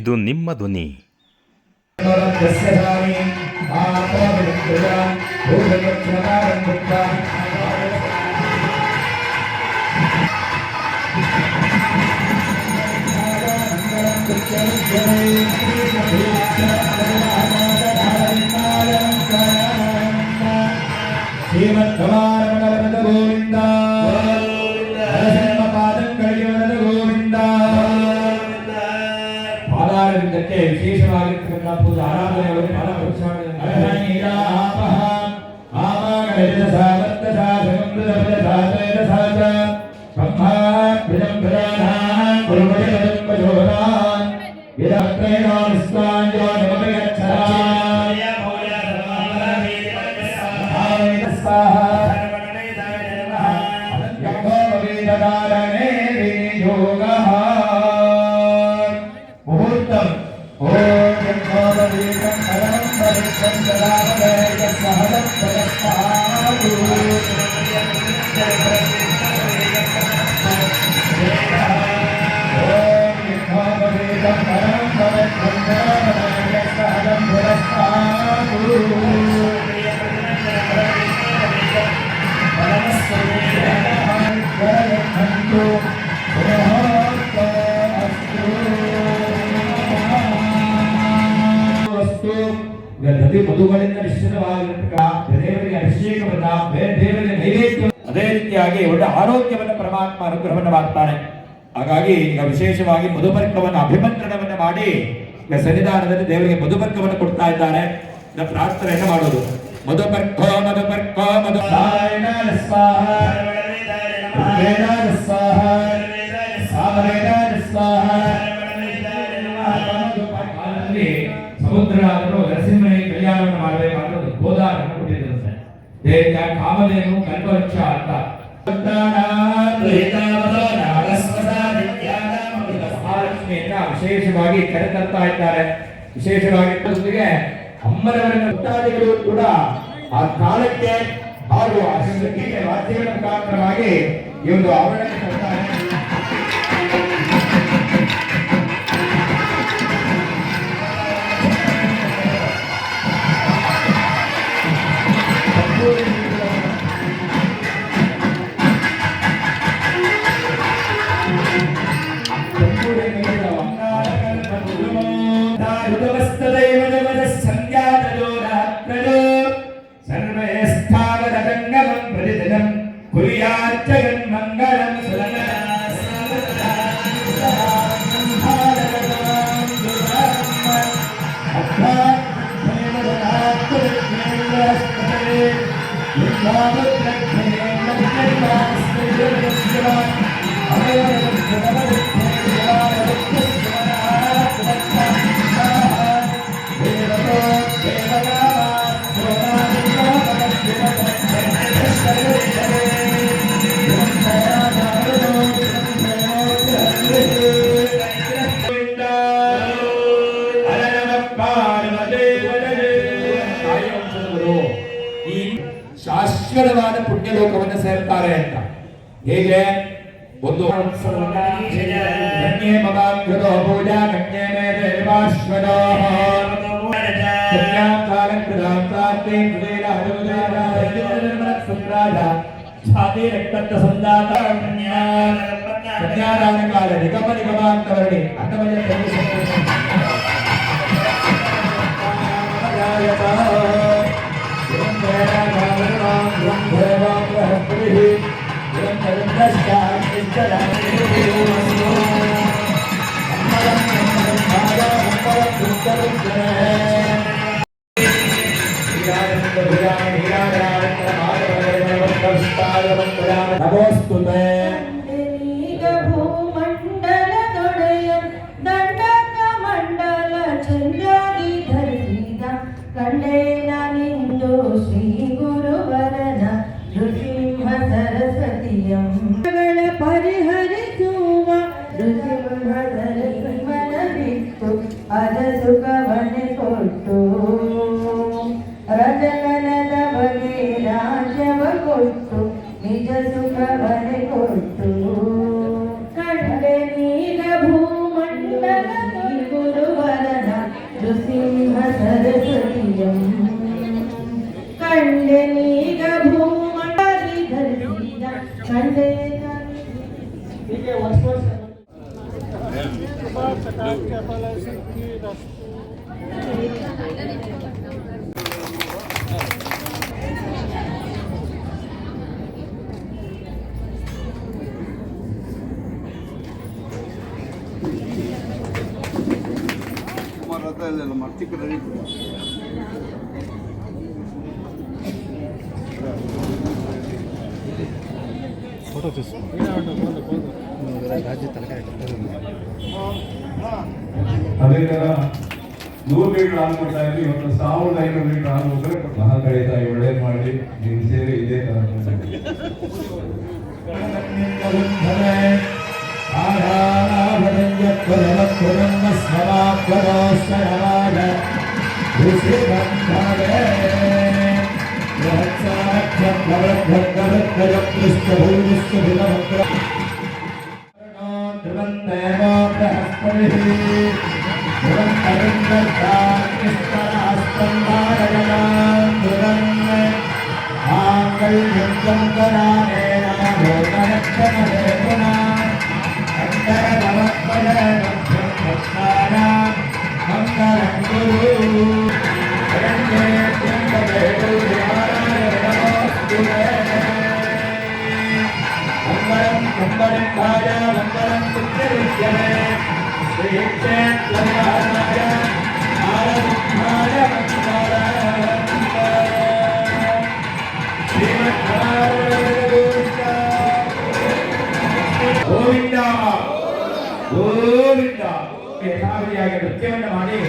ಇದು ನಿಮ್ಮ ಧ್ವನಿ. ಶ್ರೀಮದ್ಗಮಾರಮಣ ಗೋವಿಂದ ನರಸಿಂಹಪಾದಂಗಳಿಗೆ ವರದ ಗೋವಿಂದ. ಪಾದಾರವಿಂದಕ್ಕೆ ವಿಶೇಷವಾಗಿರ್ತಕ್ಕಂಥ ಪೂಜಾ ಆರಾಧನೆಗಳು ಮಧುಗಳಿಂದ ನಿಶ್ಚಿತವಾಗಿರತಕ್ಕ ದೇವರಿಗೆ ಅಭಿಷೇಕವನ್ನ ದೇವರಿಗೆ ನೈವೇದ್ಯ. ಅದೇ ರೀತಿಯಾಗಿ ಒಳ್ಳೆ ಆರೋಗ್ಯವನ್ನು ಪರಮಾತ್ಮ ಅನುಗ್ರಹವನ್ನು ಮಾಡ್ತಾನೆ. ಹಾಗಾಗಿ ಈಗ ವಿಶೇಷವಾಗಿ ಮಧುಪರ್ಕವನ್ನು ಅಭಿಮಂತ್ರಣವನ್ನು ಮಾಡಿ ಈಗ ಸನ್ನಿಧಾನದಲ್ಲಿ ದೇವರಿಗೆ ಮಧುಪರ್ಕವನ್ನು ಕೊಡ್ತಾ ಇದ್ದಾರೆ. ಈಗ ಪ್ರಾರ್ಥನೆಯನ್ನು ಮಾಡೋದು. ಮಧುಪರ್ಕ ಮಧುಪರ್ಕ ಮಧು ಸಮುದ್ರನಾದರೂ ನರಸಿಂಹನಿಗೆ ಕಲ್ಯಾಣವನ್ನು ಮಾಡಬೇಕಾದ್ರೆ ಒಂದು ಗೋದಾನವನ್ನು ಕೊಟ್ಟಿದ್ದಂತೆ. ದೇವಿಯ ಕಾಮಧೇನು ಕಲ್ಪವೃಕ್ಷ ಅಂತ ಮಹಾಲಕ್ಷ್ಮಿಯನ್ನ ವಿಶೇಷವಾಗಿ ಕರೆತರ್ತಾ ಇದ್ದಾರೆ. ವಿಶೇಷವಾಗಿ ಅಮ್ಮನವರನ್ನ ಭಕ್ತಾದಿಗಳು ಕೂಡ ಆ ಕಾಲಕ್ಕೆ ಹಾಗೂ ಆ ಗೀತೆ ವಾದ್ಯಗಳ ಮುಖಾಂತರವಾಗಿ ಈ ಒಂದು ಆವರಣಕ್ಕೆ ತರ್ತಾರೆ. ಶಾಶ್ವತವಾದ ಪುಣ್ಯಲೋಕವನ್ನು ಸೇರ್ತಾರೆ ಅಂತ. ಹೇಗೆ ಒಂದು ಪೂಜಾ ಕಾಲ ನಿಗಮ ನಿಗಮಾಂತವರ್ಣಿ ಅನ್ನಮಯ ನಮೋಸ್ತುತೆ. ಪರಿಹರಿಸುವ ಮನವಿತ್ತು ಅದ ಸುಖವನ್ನೇ ಕೊಟ್ಟು ರಜಗನದ ಬಗೆ ರಾಜ್ಯವ ಕೊಟ್ಟು ನಿಜ ಸುಖವನ್ನೇ ಕೊಟ್ಟು ಕಂಡೆ ನೀಗ ಭೂಮಂಡಲ ಗುರು ಕಂಡೆನೀಗ ಭೂಮಂಡಲಿ ಧರಿಸಿದ ಕಂಡೆ ಹೀಗೆ ವರ್ಷ ಇಲ್ಲ ಮರ್ತಿಕ್ಕೆ ರೆಡಿ ಫೋಟೋ ರಾಜ್ಯ ತನಕ ಅದೇ ತರ 100 ಲೀಟರ್ ಹಾಲು ಕೊಡ್ತಾ ಇದ್ವಿ, ಇವತ್ತು 1500 ಲೀಟರ್ ಹಾಲು ಹೋದ್ರೆ ಮಹಾಗಣಿತಾಯಿ ಒಳ್ಳೇದು ಮಾಡಿ ನೀವು ಸೇರಿ ಇದೇ ತರ ಗೋವಿಂದ ಗೋವಿಂದ ಯಥಾವಿಧಿಯಾಗಿ ನೃತ್ಯವನ್ನು ಮಾಡಿ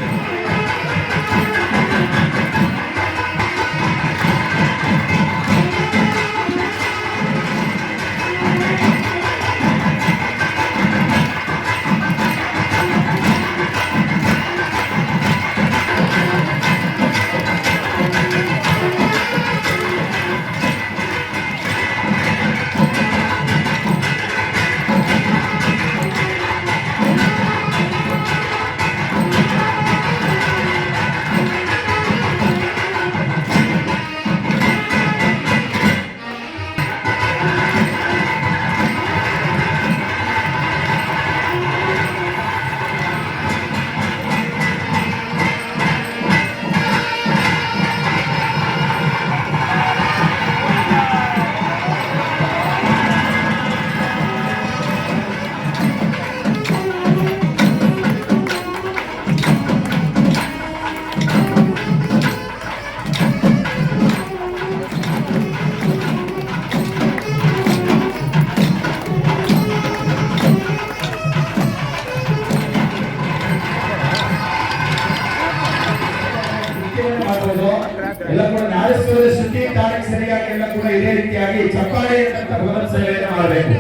ಎಲ್ಲ ಕೂಡ ನಾಡಸ್ವರದ ಶ್ರುತಿ ತಾಳಕ್ಕೆ ಸರಿಯಾಗಿ ಎಲ್ಲ ಕೂಡ ಇದೇ ರೀತಿಯಾಗಿ ಚಪ್ಪಾಳೆ ಅಂತ ಭಗವತ್ ಸೇವೆಯನ್ನು ಮಾಡಬೇಕು.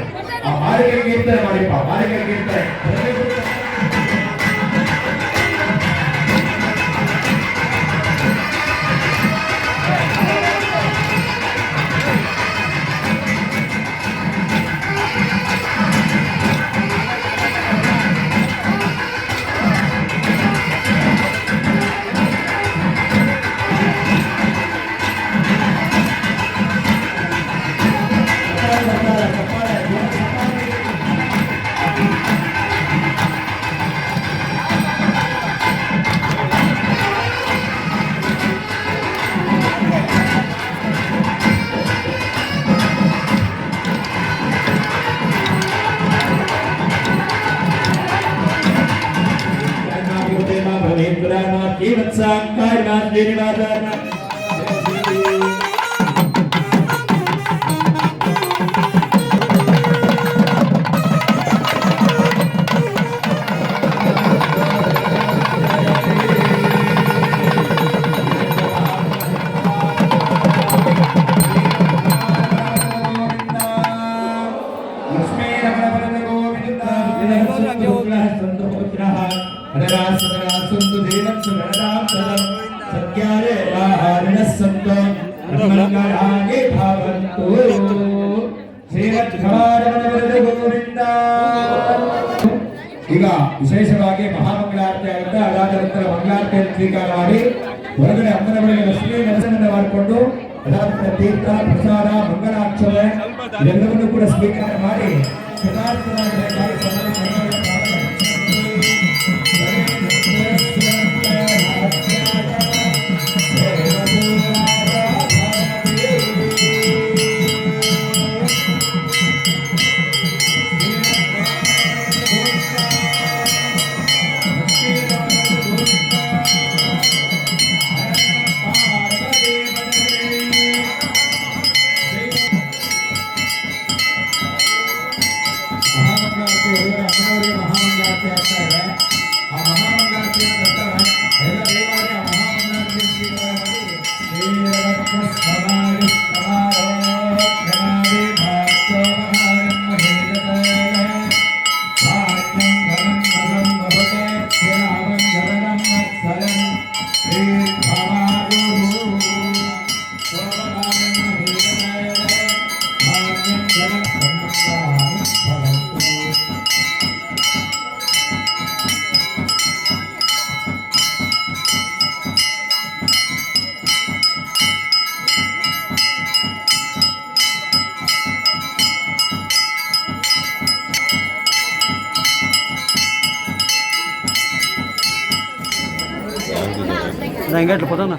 ಆ ಮಾರಿಗೆ ಕೀರ್ತನೆ ಮಾಡಿಪ್ಪ, ಮಾರಿಗೆ ಕೀರ್ತನೆ ಈಗ ವಿಶೇಷವಾಗಿ ಮಹಾಮಂಗಳಾರತಿ ಆಗುತ್ತೆ. ಅದಾದ ನಂತರ ಮಂಗಳಾರತಿಯನ್ನು ಸ್ವೀಕಾರ ಮಾಡಿ ಹೊರಗಡೆ ಅಮ್ಮನ ಬಳಿಗೆ ಲಕ್ಷ್ಮೀ ದರ್ಶನ ಮಾಡಿಕೊಂಡು ಅದಾದ ತೀರ್ಥ ಪ್ರಸಾದ ಮಂಗಳಾಕ್ಷರ ಇವೆಲ್ಲವನ್ನೂ ಕೂಡ ಸ್ವೀಕಾರ ಮಾಡಿ ಕೃತಾರ್ಥರಾಗಬೇಕಾಗಿ ತಮ್ಮನ್ನು ఇంకెట్లు పోతానా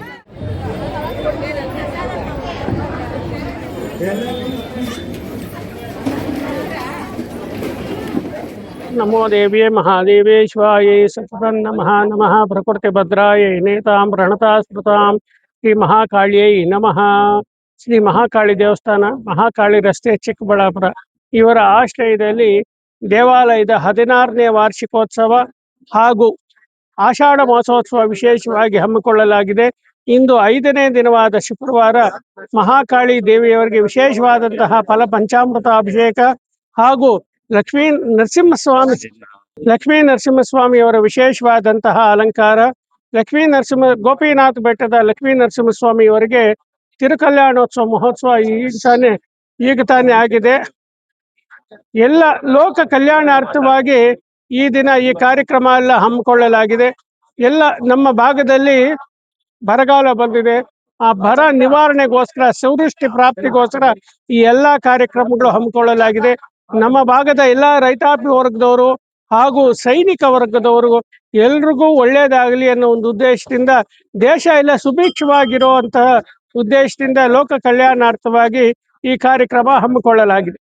नमो देव्ये महादेवेश्वायै सततं नमः नमः प्रकृतिभद्रायै नेतां प्रणता स्मृतां ಶ್ರೀ ಮಹಾಕಾಳಿಯೈ ನಮಃ. ಶ್ರೀ ಮಹಾಕಾಳಿ ದೇವಸ್ಥಾನ ಮಹಾಕಾಳಿ ರಸ್ತೆ ಚಿಕ್ಕಬಳ್ಳಾಪುರ ಇವರ ಆಶ್ರಯದಲ್ಲಿ ದೇವಾಲಯದ 16ನೇ ವಾರ್ಷಿಕೋತ್ಸವ ಹಾಗೂ ಆಷಾಢ ಮಾಸೋತ್ಸವ ವಿಶೇಷವಾಗಿ ಹಮ್ಮಿಕೊಳ್ಳಲಾಗಿದೆ. ಇಂದು 5ನೇ ದಿನವಾದ ಶುಕ್ರವಾರ ಮಹಾಕಾಳಿ ದೇವಿಯವರಿಗೆ ವಿಶೇಷವಾದಂತಹ ಫಲ ಪಂಚಾಮೃತ ಅಭಿಷೇಕ ಹಾಗೂ ಲಕ್ಷ್ಮೀ ನರಸಿಂಹಸ್ವಾಮಿಯವರ ವಿಶೇಷವಾದಂತಹ ಅಲಂಕಾರ. ಗೋಪಿನಾಥ ಬೆಟ್ಟದ ಲಕ್ಷ್ಮೀ ನರಸಿಂಹಸ್ವಾಮಿಯವರಿಗೆ ತಿರುಕಲ್ಯಾಣೋತ್ಸವ ಮಹೋತ್ಸವ ಈಗ ತಾನೇ ಆಗಿದೆ. ಎಲ್ಲ ಲೋಕ ಕಲ್ಯಾಣಾರ್ಥವಾಗಿ ಈ ದಿನ ಈ ಕಾರ್ಯಕ್ರಮ ಎಲ್ಲ ಹಮ್ಮಿಕೊಳ್ಳಲಾಗಿದೆ. ಎಲ್ಲ ನಮ್ಮ ಭಾಗದಲ್ಲಿ ಬರಗಾಲ ಬಂದಿದೆ. ಆ ಬರ ನಿವಾರಣೆಗೋಸ್ಕರ ಸೌವೃಷ್ಟಿ ಪ್ರಾಪ್ತಿಗೋಸ್ಕರ ಈ ಎಲ್ಲಾ ಕಾರ್ಯಕ್ರಮಗಳು ಹಮ್ಮಿಕೊಳ್ಳಲಾಗಿದೆ. ನಮ್ಮ ಭಾಗದ ಎಲ್ಲ ರೈತಾಪಿ ವರ್ಗದವರು ಹಾಗೂ ಸೈನಿಕ ವರ್ಗದವರು ಎಲ್ರಿಗೂ ಒಳ್ಳೇದಾಗಲಿ ಅನ್ನೋ ಒಂದು ಉದ್ದೇಶದಿಂದ, ದೇಶ ಎಲ್ಲ ಸುಭಿಕ್ಷವಾಗಿರುವಂತಹ ಉದ್ದೇಶದಿಂದ ಲೋಕ ಕಲ್ಯಾಣಾರ್ಥವಾಗಿ ಈ ಕಾರ್ಯಕ್ರಮ ಹಮ್ಮಿಕೊಳ್ಳಲಾಗಿದೆ.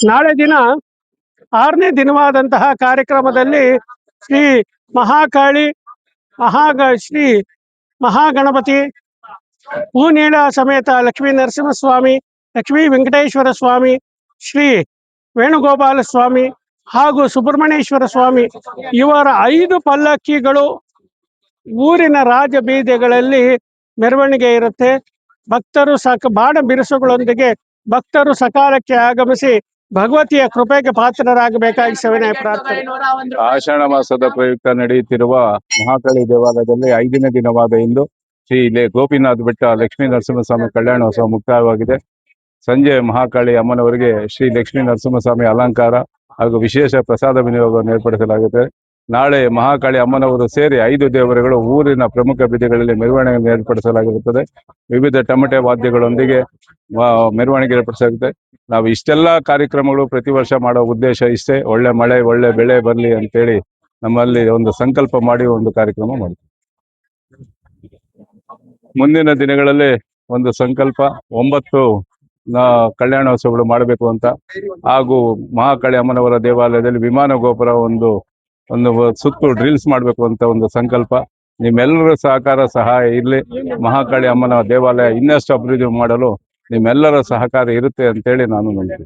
ನಾಳೆ ದಿನ 6ನೇ ದಿನವಾದಂತಹ ಕಾರ್ಯಕ್ರಮದಲ್ಲಿ ಶ್ರೀ ಮಹಾಕಾಳಿ ಶ್ರೀ ಮಹಾಗಣಪತಿ ಹೂನೀಳ ಸಮೇತ ಲಕ್ಷ್ಮೀ ನರಸಿಂಹಸ್ವಾಮಿ, ಲಕ್ಷ್ಮೀ ವೆಂಕಟೇಶ್ವರ ಸ್ವಾಮಿ, ಶ್ರೀ ವೇಣುಗೋಪಾಲ ಸ್ವಾಮಿ ಹಾಗೂ ಸುಬ್ರಹ್ಮಣ್ಯೇಶ್ವರ ಸ್ವಾಮಿ ಇವರ 5 ಪಲ್ಲಕ್ಕಿಗಳು ಊರಿನ ರಾಜ ಬೀದಿಗಳಲ್ಲಿ ಮೆರವಣಿಗೆ ಇರುತ್ತೆ. ಭಕ್ತರು ಬಾಣ ಬಿರುಸುಗಳೊಂದಿಗೆ ಭಕ್ತರು ಸಕಾಲಕ್ಕೆ ಆಗಮಿಸಿ ಭಗವತಿಯ ಕೃಪೆಗೆ ಪಾತ್ರರಾಗಬೇಕಾಗಿ ಸವಿನಯ ಪ್ರಾರ್ಥನೆ. ಆಷಾಢ ಮಾಸದ ಪ್ರಯುಕ್ತ ನಡೆಯುತ್ತಿರುವ ಮಹಾಕಾಳಿ ದೇವಾಲಯದಲ್ಲಿ 5ನೇ ದಿನವಾದ ಇಂದು ಶ್ರೀ ಗೋಪಿನಾಥ ಬೆಟ್ಟ ಲಕ್ಷ್ಮೀ ನರಸಿಂಹಸ್ವಾಮಿ ಕಲ್ಯಾಣೋತ್ಸವ ಮುಕ್ತಾಯವಾಗಿದೆ. ಸಂಜೆ ಮಹಾಕಾಳಿ ಅಮ್ಮನವರಿಗೆ ಶ್ರೀ ಲಕ್ಷ್ಮೀ ನರಸಿಂಹಸ್ವಾಮಿ ಅಲಂಕಾರ ಹಾಗೂ ವಿಶೇಷ ಪ್ರಸಾದ ವಿನಿಯೋಗವನ್ನು ಏರ್ಪಡಿಸಲಾಗುತ್ತೆ. ನಾಳೆ ಮಹಾಕಾಳಿ ಅಮ್ಮನವರು ಸೇರಿ 5 ದೇವರುಗಳು ಊರಿನ ಪ್ರಮುಖ ಬೀದಿಗಳಲ್ಲಿ ಮೆರವಣಿಗೆ ಏರ್ಪಡಿಸಲಾಗಿರುತ್ತದೆ. ವಿವಿಧ ಟಮಟೆ ವಾದ್ಯಗಳೊಂದಿಗೆ ಮೆರವಣಿಗೆ ಏರ್ಪಡಿಸಲಾಗುತ್ತೆ. ನಾವು ಇಷ್ಟೆಲ್ಲ ಕಾರ್ಯಕ್ರಮಗಳು ಪ್ರತಿ ವರ್ಷ ಮಾಡೋ ಉದ್ದೇಶ ಇಷ್ಟೇ, ಒಳ್ಳೆ ಮಳೆ ಒಳ್ಳೆ ಬೆಳೆ ಬರಲಿ ಅಂತೇಳಿ ನಮ್ಮಲ್ಲಿ ಒಂದು ಸಂಕಲ್ಪ ಮಾಡಿ ಒಂದು ಕಾರ್ಯಕ್ರಮ ಮಾಡ್ತೀವಿ. ಮುಂದಿನ ದಿನಗಳಲ್ಲಿ ಒಂದು ಸಂಕಲ್ಪ 9 ಕಲ್ಯಾಣೋತ್ಸವಗಳು ಮಾಡಬೇಕು ಅಂತ, ಹಾಗೂ ಮಹಾಕಾಳಿ ಅಮ್ಮನವರ ದೇವಾಲಯದಲ್ಲಿ ವಿಮಾನ ಗೋಪುರ ಒಂದು ಸುತ್ತು ಡ್ರಿಲ್ಸ್ ಮಾಡಬೇಕು ಅಂತ ಒಂದು ಸಂಕಲ್ಪ. ನಿಮ್ಮೆಲ್ಲರ ಸಹಕಾರ ಸಹಾಯ ಇರಲಿ. ಮಹಾಕಾಳಿ ಅಮ್ಮನ ದೇವಾಲಯ ಇನ್ನಷ್ಟು ಅಭಿವೃದ್ಧಿ ಮಾಡಲು ನಿಮ್ಮೆಲ್ಲರ ಸಹಕಾರ ಇರುತ್ತೆ ಅಂತೇಳಿ ನಾನು ನಂಬ್ತೀನಿ.